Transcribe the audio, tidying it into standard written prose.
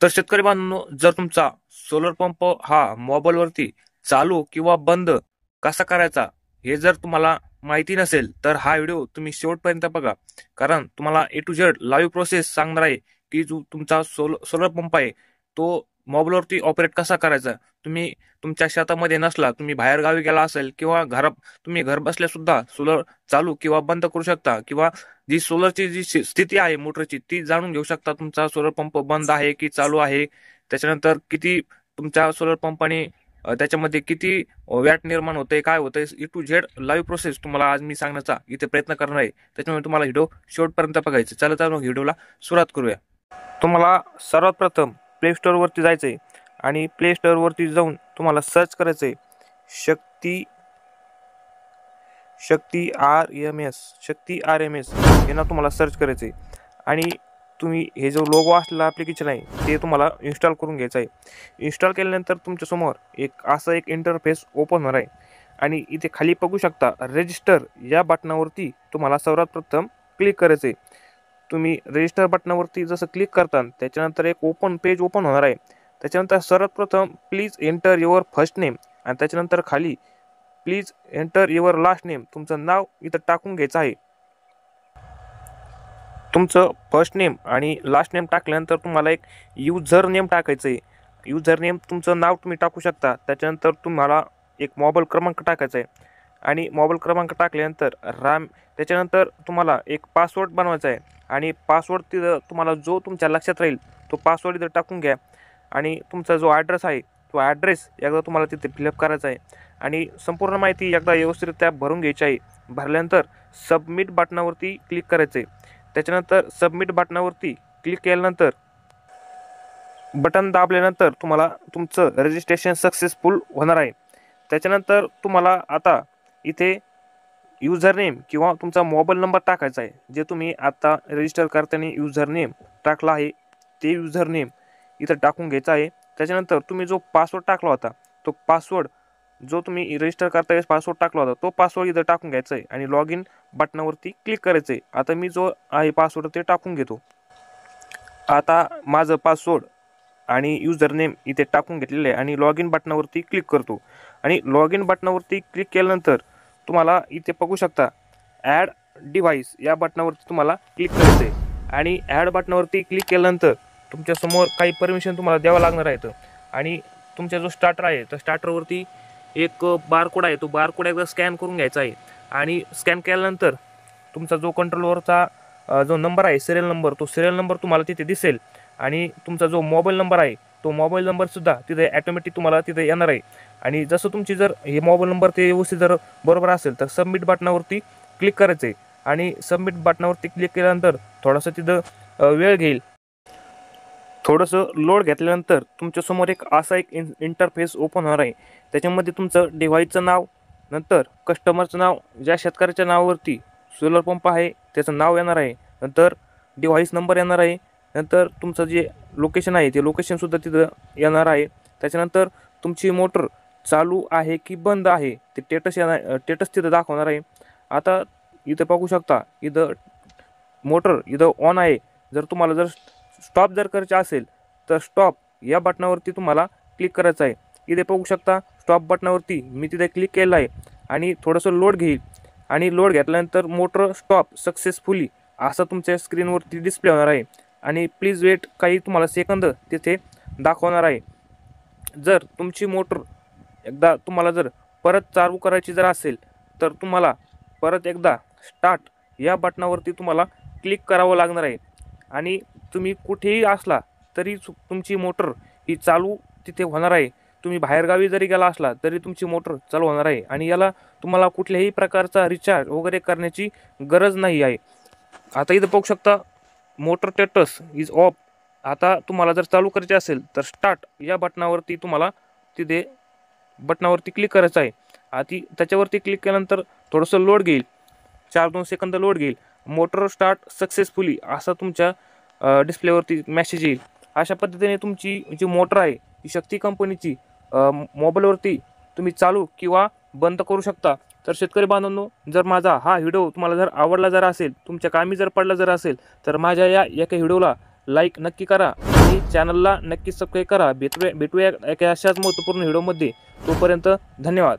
तर शेतकरी बांधवांनो, जर तुमचा सोलर पंप हा मोबाईलवरती चालू किंवा बंद कसा करायचा हे जर तुम्हाला माहिती नसेल तर हा व्हिडिओ तुम्ही शेवटपर्यंत बघा. कारण तुम्हाला ए टू झेड लाईव्ह प्रोसेस सांगणार आहे की जो तुमचा सोलर पंप आहे तो मोबाईलवरती ऑपरेट कसा करायचा. तुम्ही तुमच्या शेतामध्ये नसला, तुम्ही बाहेर गावी गेला असेल किंवा तुम्ही घर बसल्या सुद्धा सोलर चालू किंवा बंद करू शकता, किंवा जी सोलरची जी स्थिती आहे मोटरची ती जाणून घेऊ शकता. तुमचा सोलर पंप बंद आहे की चालू आहे, त्याच्यानंतर किती तुमच्या सोलर पंपाने त्याच्यामध्ये किती वॅट निर्माण होते, काय होतंय, ए टू झेड लाईव्ह प्रोसेस तुम्हाला आज मी सांगण्याचा इथे प्रयत्न करणार आहे. त्याच्यामुळे तुम्हाला व्हिडिओ शेवटपर्यंत बघायचं. चला तर मग व्हिडिओला सुरुवात करूया. तुम्हाला सर्वात प्रथम प्ले स्टोअरवरती जायचंय आणि प्ले स्टोअरवरती जाऊन तुम्हाला सर्च करायचंय शक्ती RMS हे ना तुम्हाला सर्च करायचंय. आणि तुम्ही हे जो लोगो असलेला ॲप्लिकेशन आहे ते तुम्हाला इन्स्टॉल करून घ्यायचं आहे. इन्स्टॉल केल्यानंतर तुमच्यासमोर असं एक इंटरफेस ओपन होणार आहे आणि इथे खाली बघू शकता रजिस्टर या बटनावरती तुम्हाला सर्वात प्रथम क्लिक करायचं आहे. तुम्ही रजिस्टर बटनावरती जसं क्लिक करता त्याच्यानंतर एक पेज ओपन होणार आहे. त्याच्यानंतर सर्वात प्रथम please enter your first name आणि त्याच्यानंतर खाली please enter your last name, तुमचं नाव इथं टाकून घ्यायचं आहे. तुमचं फर्स्ट नेम आणि लास्ट नेम टाकल्यानंतर तुम्हाला एक युजर नेम टाकायचं आहे. युजर नेम तुमचं नाव तुम्ही टाकू शकता. त्याच्यानंतर तुम्हाला एक मोबाईल क्रमांक टाकायचा आहे आणि मोबाईल क्रमांक टाकल्यानंतर त्याच्यानंतर तुम्हाला एक पासवर्ड बनवायचा आहे आणि पासवर्ड तिथं तुम्हाला जो तुमच्या लक्षात राहील तो पासवर्ड इथं टाकून घ्या. आणि तुमचा जो ॲड्रेस आहे तो ॲड्रेस एकदा तुम्हाला तिथे फिलअप करायचा आहे आणि संपूर्ण माहिती एकदा व्यवस्थितरित्या भरून घ्यायची आहे. भरल्यानंतर सबमिट बटनावरती क्लिक करायचं आहे. त्याच्यानंतर सबमिट बटनावरती क्लिक केल्यानंतर बटन दाबल्यानंतर तुम्हाला तुमचं रजिस्ट्रेशन सक्सेसफुल होणार आहे. त्याच्यानंतर तुम्हाला आता इथे युजर नेम किंवा तुमचा मोबाईल नंबर टाकायचा आहे. जे तुम्ही आता रजिस्टर करताना युजर नेम टाकला आहे ते युजर नेम इथं टाकून घ्यायचा आहे. त्याच्यानंतर तुम्ही जो पासवर्ड टाकला होता तो पासवर्ड, जो तुम्ही रजिस्टर करता वेळेस पासवर्ड टाकला होता तो पासवर्ड इथं टाकून घ्यायचा आहे आणि लॉग इन बटनावरती क्लिक करायचं आहे. आता मी जो आहे पासवर्ड ते टाकून घेतो. आता माझं पासवर्ड आणि युजर नेम इथे टाकून घेतलेलं आहे आणि लॉग इन बटनावरती क्लिक करतो. आणि लॉग इन बटनावरती क्लिक केल्यानंतर तुम्हाला इथे बघू शकता ॲड डिव्हाइस या बटनावरती तुम्हाला क्लिक करायचं आहे. आणि ॲड बटनावरती क्लिक केल्यानंतर तुमच्यासमोर काही परमिशन तुम्हाला द्यावं लागणार आहे. आणि तुमचा जो स्टार्टर आहे तर स्टार्टरवरती एक बारकोड आहे, तो बारकोड एकदा स्कॅन करून घ्यायचा आहे. आणि स्कॅन केल्यानंतर तुमचा जो कंट्रोलवरचा जो नंबर आहे सिरियल नंबर, तो सिरियल नंबर तुम्हाला तिथे दिसेल. आणि तुमचा जो मोबाईल नंबर आहे तो मोबाईल नंबरसुद्धा तिथे ॲटोमॅटिक तुम्हाला तिथे येणार आहे. आणि जसं तुमची जर हे मोबाईल नंबर ते व्यवस्थित जर बरोबर असेल तर सबमिट बटनावरती क्लिक करायचं आहे. आणि सबमिट बटनावरती क्लिक केल्यानंतर थोडंसं तिथं वेळ घेईल. थोडंसं लोड घेतल्यानंतर तुमच्यासमोर असा एक इंटरफेस ओपन होणार आहे. त्याच्यामध्ये तुमचं डिव्हाइसचं नाव, नंतर कस्टमरचं नाव, ज्या शेतकऱ्याच्या नावावरती सोलर पंप आहे त्याचं नाव येणार आहे, नंतर डिव्हाइस नंबर येणार आहे, नंतर तुमचं जे लोकेशन आहे ते लोकेशनसुद्धा तिथं येणार आहे. त्याच्यानंतर तुमची मोटर चालू आहे की बंद आहे ते स्टेटस तिथं दाखवणार आहे. आता इथं बघू शकता इथं मोटर इथं ऑन आहे. जर तुम्हाला जर स्टॉप जर करायचं असेल तर स्टॉप या बटनावरती तुम्हाला क्लिक करायचं आहे. इथे बघू शकता स्टॉप बटनावरती मी तिथे क्लिक केलं आहे आणि थोडंसं लोड घेईल. आणि लोड घेतल्यानंतर मोटर स्टॉप सक्सेसफुली असं तुमच्या स्क्रीनवरती डिस्प्ले होणार आहे. आणि प्लीज वेट काही तुम्हाला सेकंद तिथे दाखवणार आहे. जर तुमची मोटर एकदा तुम्हाला जर परत चालू करायची जर असेल तर तुम्हाला परत एकदा स्टार्ट या बटनावरती तुम्हाला क्लिक करावं लागणार आहे. आणि तुम्ही कुठेही असला तरी तुमची मोटर ही चालू तिथे होणार आहे. तुम्ही बाहेरगावी जरी गेला असला तरी तुमची मोटर चालू होणार आहे. आणि याला तुम्हाला कुठल्याही प्रकारचा रिचार्ज वगैरे करण्याची गरज नाही आहे. आता इथं बघू शकता मोटर स्टेटस इज ऑफ. आता तुम्हाला जर चालू करायचे असेल तर स्टार्ट या बटनावरती तुम्हाला तिथे बटनावरती क्लिक करायचं आहे. आधी त्याच्यावरती क्लिक केल्यानंतर थोडंसं लोड घेईल, 4-2 सेकंद लोड घेईल. मोटर स्टार्ट सक्सेसफुली असा तुमच्या डिस्प्लेवरती मेसेज येईल. अशा पद्धतीने तुमची जी मोटर आहे ती शक्ती कंपनीची मोबाईलवरती तुम्ही चालू किंवा बंद करू शकता. तर शेतकरी बांधवांनो, जर माझा हा व्हिडिओ तुम्हाला जर आवडला जर असेल, तुमच्या कामी जर पडला जर असेल तर माझ्या या एका व्हिडिओला लाईक नक्की करा. आणि चॅनलला नक्कीच सबस्क्राईब करा. भेटूया एका अशाच महत्त्वपूर्ण व्हिडिओमध्ये. तोपर्यंत धन्यवाद.